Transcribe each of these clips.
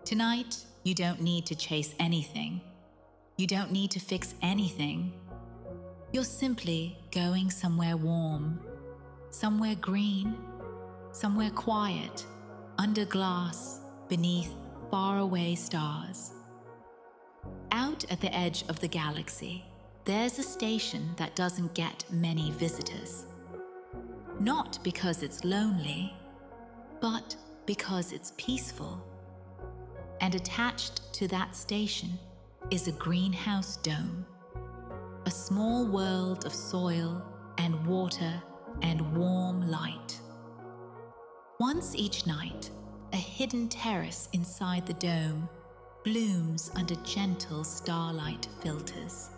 Tonight, you don't need to chase anything. You don't need to fix anything. You're simply going somewhere warm, somewhere green, somewhere quiet, under glass, beneath faraway stars. Out at the edge of the galaxy, there's a station that doesn't get many visitors. Not because it's lonely, but because it's peaceful. And attached to that station is a greenhouse dome, a small world of soil and water and warm light. Once each night, a hidden terrace inside the dome blooms under gentle starlight filters.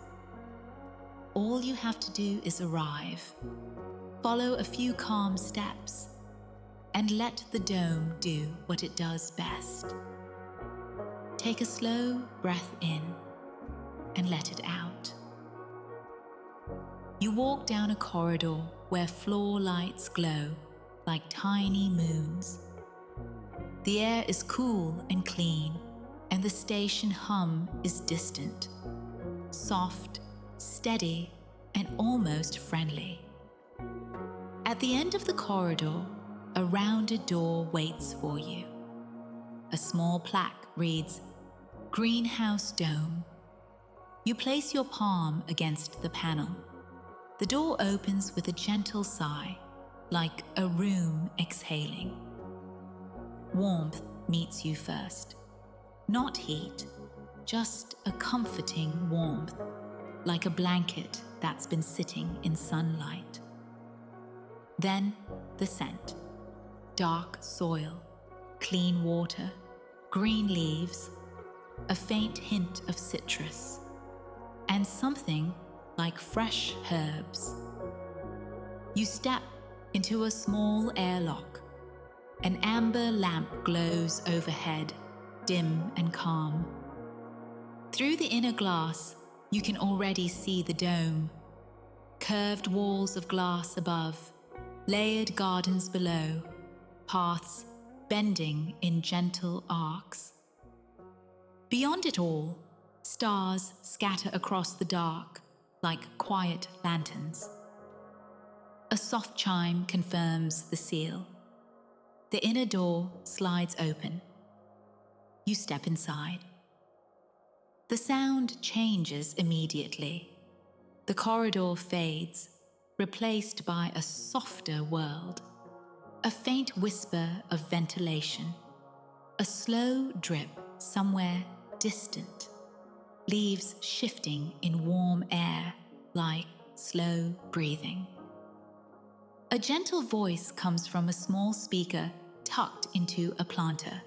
All you have to do is arrive, follow a few calm steps, and let the dome do what it does best. Take a slow breath in and let it out. You walk down a corridor where floor lights glow like tiny moons. The air is cool and clean, and the station hum is distant, soft, steady, and almost friendly. At the end of the corridor, a rounded door waits for you. A small plaque reads, "Greenhouse Dome." You place your palm against the panel. The door opens with a gentle sigh, like a room exhaling. Warmth meets you first. Not heat, just a comforting warmth, like a blanket that's been sitting in sunlight. Then the scent. Dark soil, clean water, green leaves, a faint hint of citrus, and something like fresh herbs. You step into a small airlock. An amber lamp glows overhead, dim and calm. Through the inner glass, you can already see the dome. Curved walls of glass above, layered gardens below, paths bending in gentle arcs. Beyond it all, stars scatter across the dark like quiet lanterns. A soft chime confirms the seal. The inner door slides open. You step inside. The sound changes immediately. The corridor fades, replaced by a softer world. A faint whisper of ventilation. A slow drip somewhere distant. Leaves shifting in warm air like slow breathing. A gentle voice comes from a small speaker tucked into a planter.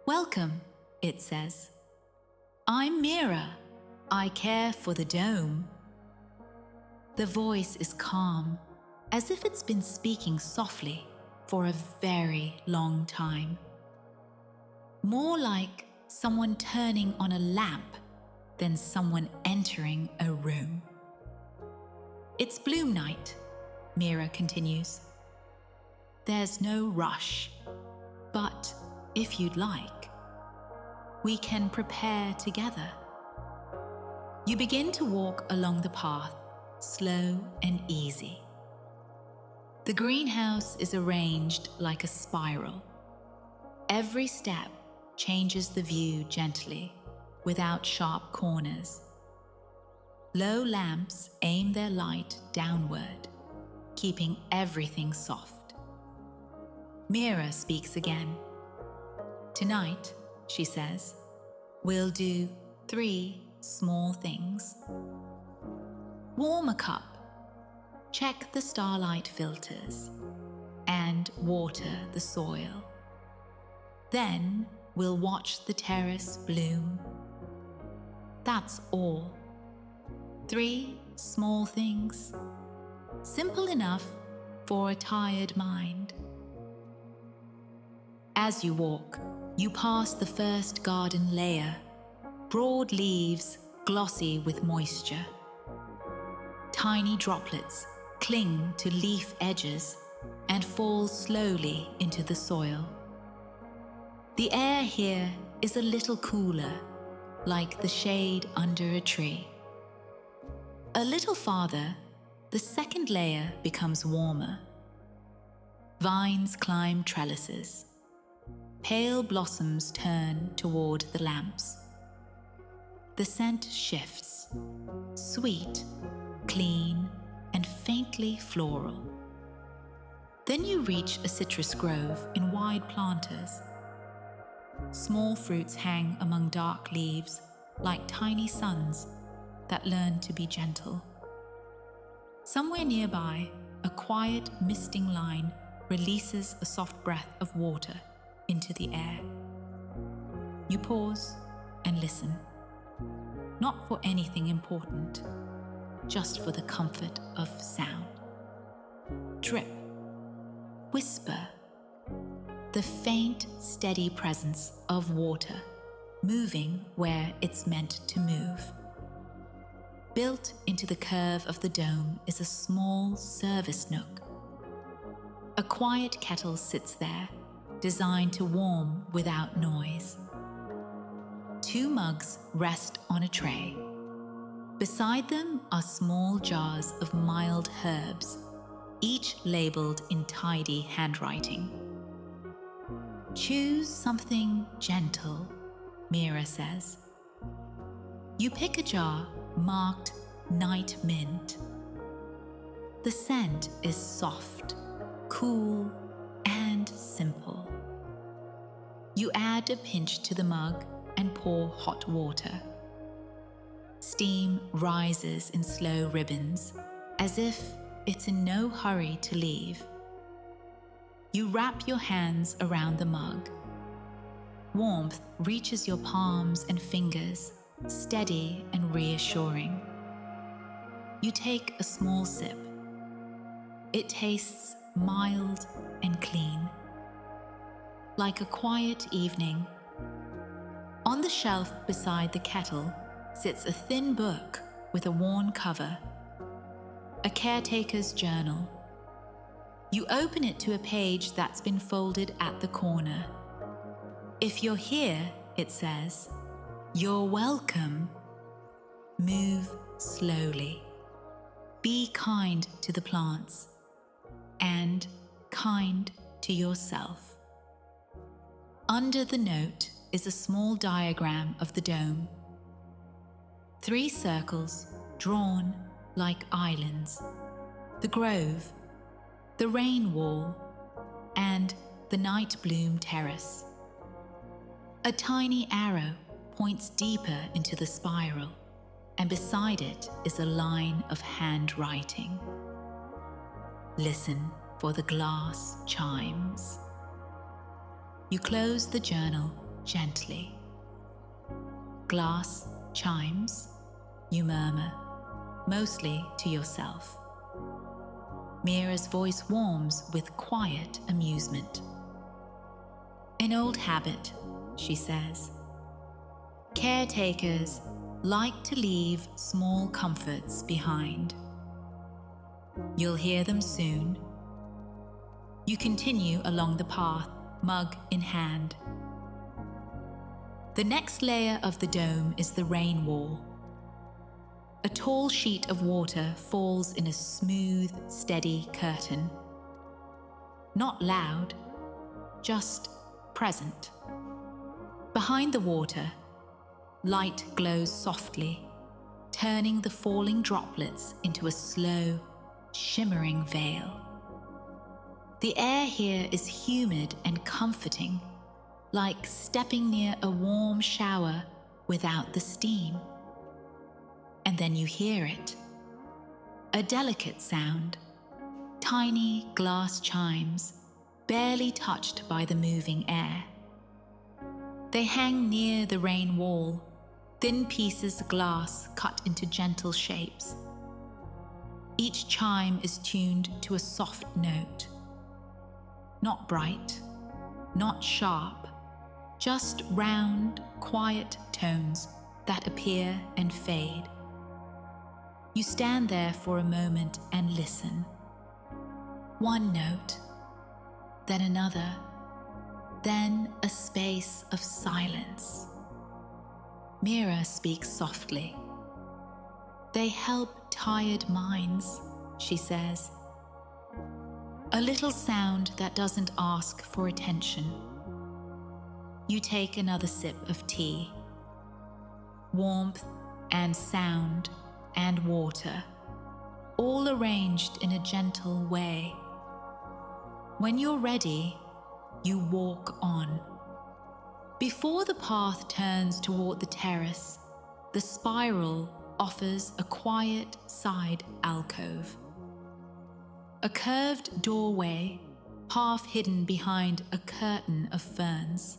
"Welcome," it says. "I'm Mira. I care for the dome." The voice is calm, as if it's been speaking softly for a very long time. More like someone turning on a lamp than someone entering a room. "It's bloom night," Mira continues. "There's no rush, but if you'd like, we can prepare together." You begin to walk along the path, slow and easy. The greenhouse is arranged like a spiral. Every step changes the view gently, without sharp corners. Low lamps aim their light downward, keeping everything soft. Mira speaks again. "Tonight," she says, "we'll do 3 small things. Warm a cup, check the starlight filters, and water the soil. Then we'll watch the terrace bloom. That's all. 3 small things. Simple enough for a tired mind." As you walk, you pass the first garden layer, broad leaves glossy with moisture. Tiny droplets cling to leaf edges and fall slowly into the soil. The air here is a little cooler, like the shade under a tree. A little farther, the second layer becomes warmer. Vines climb trellises. Pale blossoms turn toward the lamps. The scent shifts, sweet, clean, and faintly floral. Then you reach a citrus grove in wide planters. Small fruits hang among dark leaves like tiny suns that learn to be gentle. Somewhere nearby, a quiet misting line releases a soft breath of water into the air. You pause and listen, not for anything important, just for the comfort of sound. Drip, whisper, the faint, steady presence of water moving where it's meant to move. Built into the curve of the dome is a small service nook. A quiet kettle sits there, designed to warm without noise. 2 mugs rest on a tray. Beside them are small jars of mild herbs, each labeled in tidy handwriting. Choose something gentle, Mira says. You pick a jar marked Night Mint. The scent is soft, cool, and simple. You add a pinch to the mug and pour hot water. Steam rises in slow ribbons, as if it's in no hurry to leave. You wrap your hands around the mug. Warmth reaches your palms and fingers, steady and reassuring. You take a small sip. It tastes mild and clean, like a quiet evening. On the shelf beside the kettle sits a thin book with a worn cover, a caretaker's journal. You open it to a page that's been folded at the corner. If you're here, it says, you're welcome. Move slowly. Be kind to the plants and kind to yourself. Under the note is a small diagram of the dome. 3 circles drawn like islands. The grove, the rain wall, and the night bloom terrace. A tiny arrow points deeper into the spiral, and beside it is a line of handwriting. Listen for the glass chimes. You close the journal gently. Glass chimes, you murmur, mostly to yourself. Mira's voice warms with quiet amusement. An old habit, she says. Caretakers like to leave small comforts behind. You'll hear them soon. You continue along the path, mug in hand. The next layer of the dome is the rain wall. A tall sheet of water falls in a smooth, steady curtain. Not loud, just present. Behind the water, light glows softly, turning the falling droplets into a slow, shimmering veil. The air here is humid and comforting, like stepping near a warm shower without the steam. And then you hear it. A delicate sound, tiny glass chimes, barely touched by the moving air. They hang near the rain wall, thin pieces of glass cut into gentle shapes. Each chime is tuned to a soft note. Not bright, not sharp, just round, quiet tones that appear and fade. You stand there for a moment and listen. One note, then another, Then a space of silence. Mira speaks softly. They help tired minds, she says. A little sound that doesn't ask for attention. You take another sip of tea. Warmth and sound and water, all arranged in a gentle way. When you're ready, you walk on. Before the path turns toward the terrace, the spiral offers a quiet side alcove. A curved doorway, half hidden behind a curtain of ferns.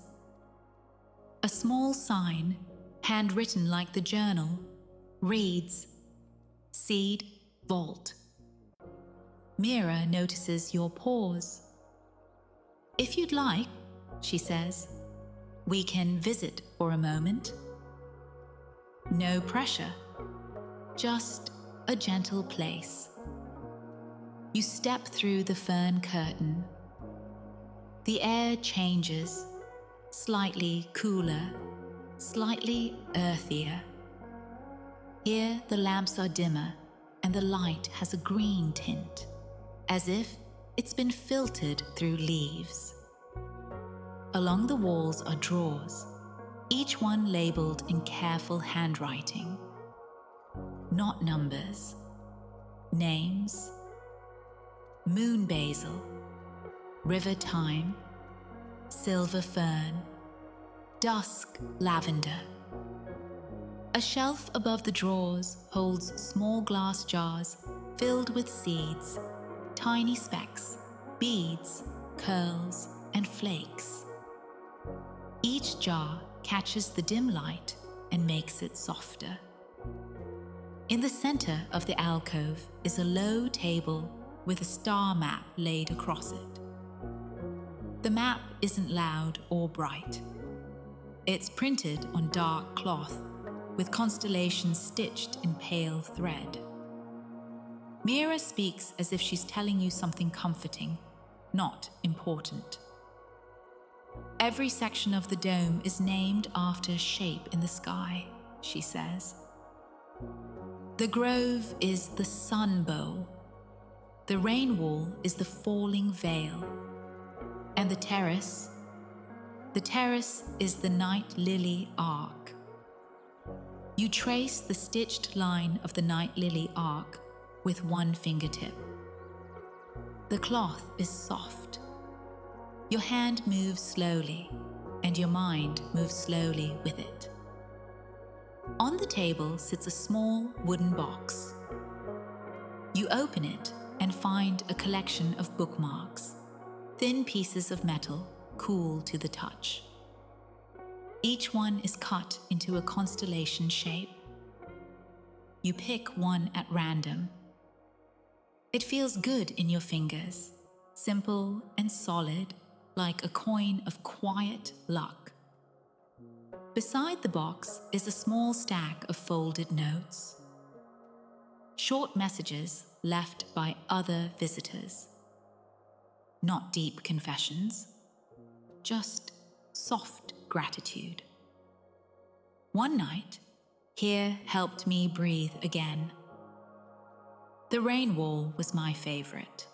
A small sign, handwritten like the journal, reads, Seed Vault. Mira notices your pause. If you'd like, she says, we can visit for a moment. No pressure, just a gentle place. You step through the fern curtain. The air changes, slightly cooler, slightly earthier. Here the lamps are dimmer and the light has a green tint, as if it's been filtered through leaves. Along the walls are drawers, each one labeled in careful handwriting. Not numbers, names. Moon basil, river thyme, silver fern, dusk lavender. A shelf above the drawers holds small glass jars filled with seeds, tiny specks, beads, curls, and flakes. Each jar catches the dim light and makes it softer. In the center of the alcove is a low table with a star map laid across it. The map isn't loud or bright. It's printed on dark cloth with constellations stitched in pale thread. Mira speaks as if she's telling you something comforting, not important. Every section of the dome is named after a shape in the sky, she says. The grove is the sun bow. The rain wall is the falling veil. And the terrace is the night lily arc. You trace the stitched line of the night lily arc with one fingertip. The cloth is soft. Your hand moves slowly, and your mind moves slowly with it. On the table sits a small wooden box. You open it and find a collection of bookmarks, thin pieces of metal, cool to the touch. Each one is cut into a constellation shape. You pick one at random. It feels good in your fingers, simple and solid, like a coin of quiet luck. Beside the box is a small stack of folded notes. Short messages left by other visitors. Not deep confessions, just soft gratitude. One night, here helped me breathe again. The rain wall was my favorite.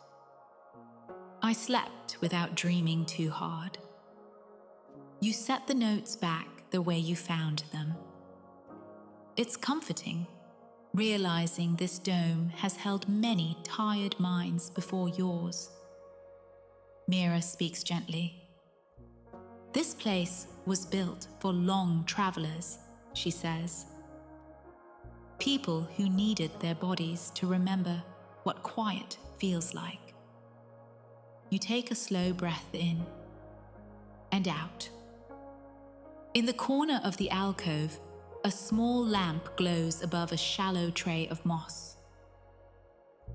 I slept without dreaming too hard. You set the notes back the way you found them. It's comforting, realizing this dome has held many tired minds before yours. Mira speaks gently. This place was built for long travelers, she says. People who needed their bodies to remember what quiet feels like. You take a slow breath in and out. In the corner of the alcove, a small lamp glows above a shallow tray of moss.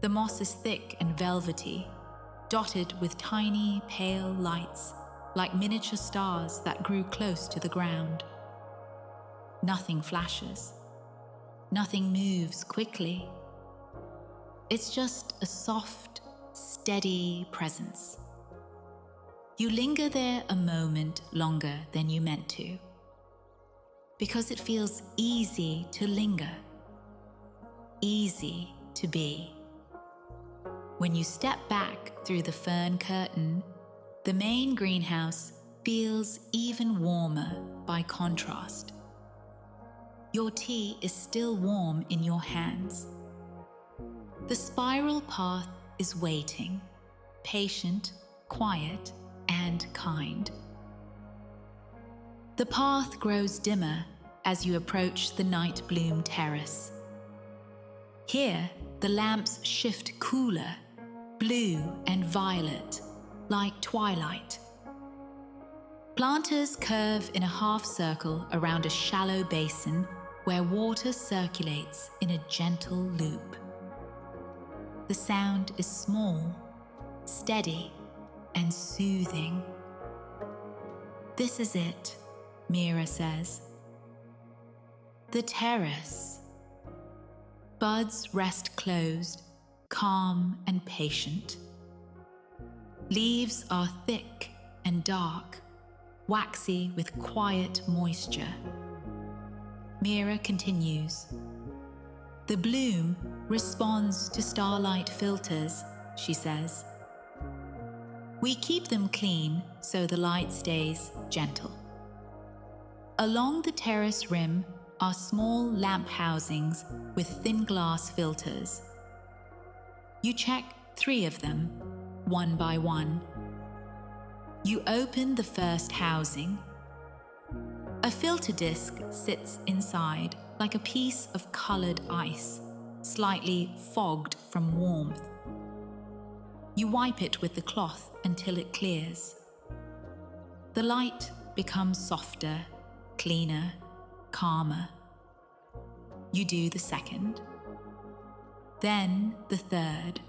The moss is thick and velvety, dotted with tiny, pale lights, like miniature stars that grew close to the ground. Nothing flashes. Nothing moves quickly. It's just a soft, steady presence. You linger there a moment longer than you meant to, because it feels easy to linger, easy to be. When you step back through the fern curtain, the main greenhouse feels even warmer by contrast. Your tea is still warm in your hands. The spiral path is waiting, patient, quiet, and kind. The path grows dimmer as you approach the night bloom terrace. Here, the lamps shift cooler, blue and violet, like twilight. Planters curve in a half circle around a shallow basin where water circulates in a gentle loop. The sound is small, steady, and soothing. This is it, Mira says. The terrace. Buds rest closed, calm and patient. Leaves are thick and dark, waxy with quiet moisture. Mira continues. The bloom responds to starlight filters, she says. We keep them clean so the light stays gentle. Along the terrace rim are small lamp housings with thin glass filters. You check 3 of them, one by one. You open the first housing. A filter disc sits inside like a piece of colored ice, slightly fogged from warmth. You wipe it with the cloth until it clears. The light becomes softer, cleaner, calmer. You do the second. Then the third.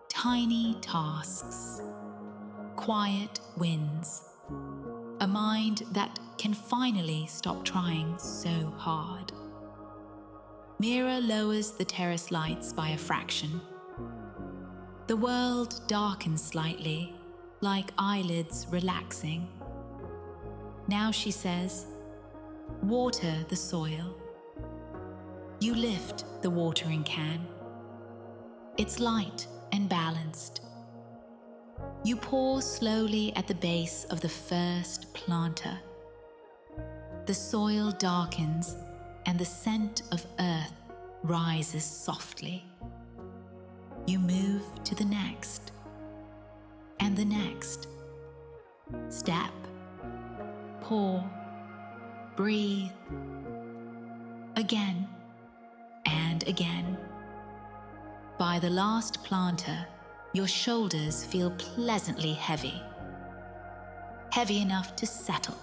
Tiny tasks. Quiet wins. A mind that can finally stop trying so hard. Mira lowers the terrace lights by a fraction. The world darkens slightly, like eyelids relaxing. Now she says, water the soil. You lift the watering can. It's light and balanced. You pour slowly at the base of the first planter. The soil darkens and the scent of earth rises softly. You move to the next, and the next. Step, pour, breathe. Again and again. By the last planter, your shoulders feel pleasantly heavy. Heavy enough to settle.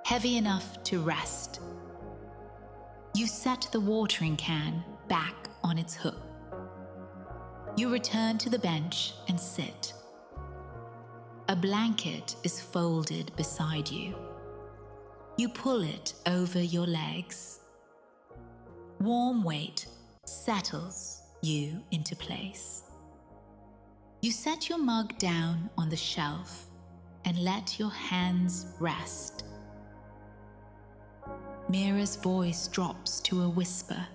Heavy enough to rest. You set the watering can back on its hook. You return to the bench and sit. A blanket is folded beside you. You pull it over your legs. Warm weight settles you into place. You set your mug down on the shelf and let your hands rest. Mira's voice drops to a whisper.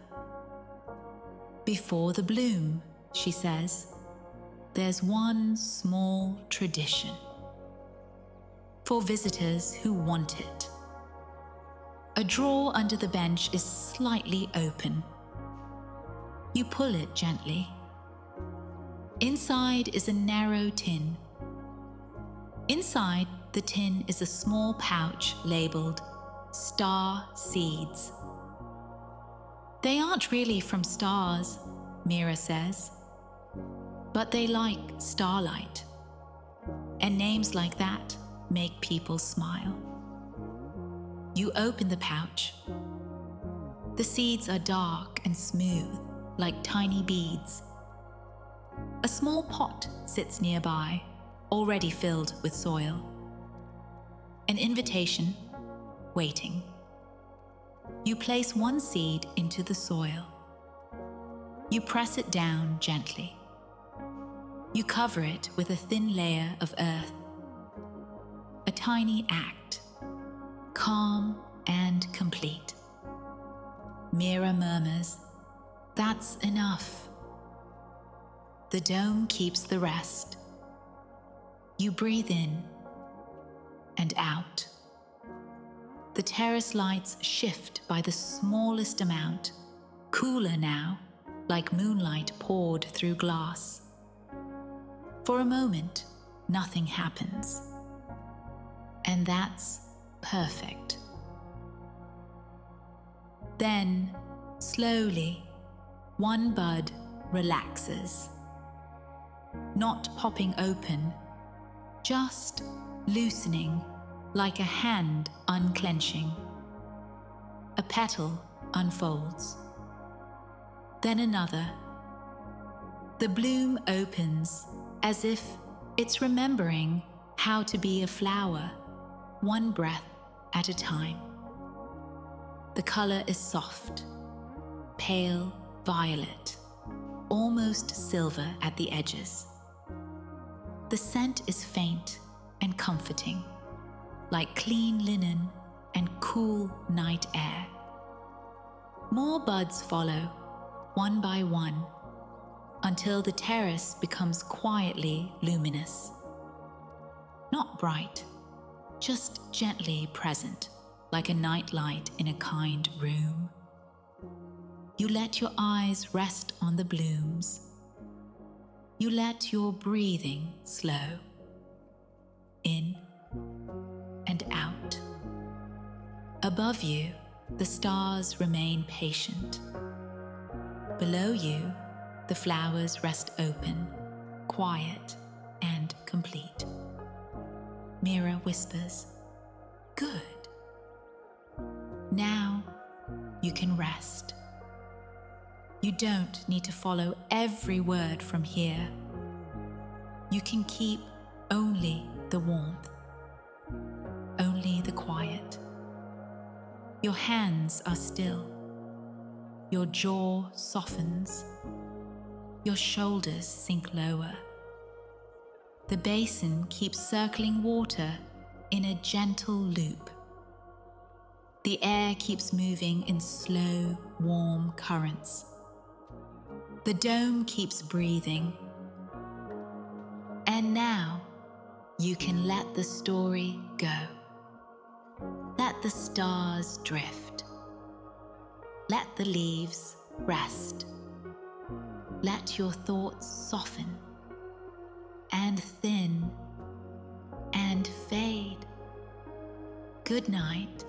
Before the bloom, she says, there's one small tradition. For visitors who want it. A drawer under the bench is slightly open. You pull it gently. Inside is a narrow tin. Inside the tin is a small pouch labeled Star Seeds. They aren't really from stars, Mira says, but they like starlight. And names like that make people smile. You open the pouch. The seeds are dark and smooth, like tiny beads. A small pot sits nearby, already filled with soil. An invitation, waiting. You place one seed into the soil. You press it down gently. You cover it with a thin layer of earth. A tiny act, calm and complete. Mira murmurs, "That's enough." The dome keeps the rest. You breathe in and out. The terrace lights shift by the smallest amount, cooler now, like moonlight poured through glass. For a moment, nothing happens. And that's perfect. Then, slowly, one bud relaxes. Not popping open, just loosening like a hand unclenching. A petal unfolds. Then another. The bloom opens as if it's remembering how to be a flower, one breath at a time. The color is soft, pale violet, almost silver at the edges. The scent is faint and comforting, like clean linen and cool night air. More buds follow, one by one, until the terrace becomes quietly luminous. Not bright, just gently present, like a nightlight in a kind room. You let your eyes rest on the blooms. You let your breathing slow, in and out. Above you, the stars remain patient. Below you, the flowers rest open, quiet and complete. Mira whispers, "Good. Now you can rest." You don't need to follow every word from here. You can keep only the warmth, only the quiet. Your hands are still. Your jaw softens. Your shoulders sink lower. The basin keeps circling water in a gentle loop. The air keeps moving in slow, warm currents. The dome keeps breathing. And now you can let the story go. Let the stars drift. Let the leaves rest. Let your thoughts soften and thin and fade. Good night.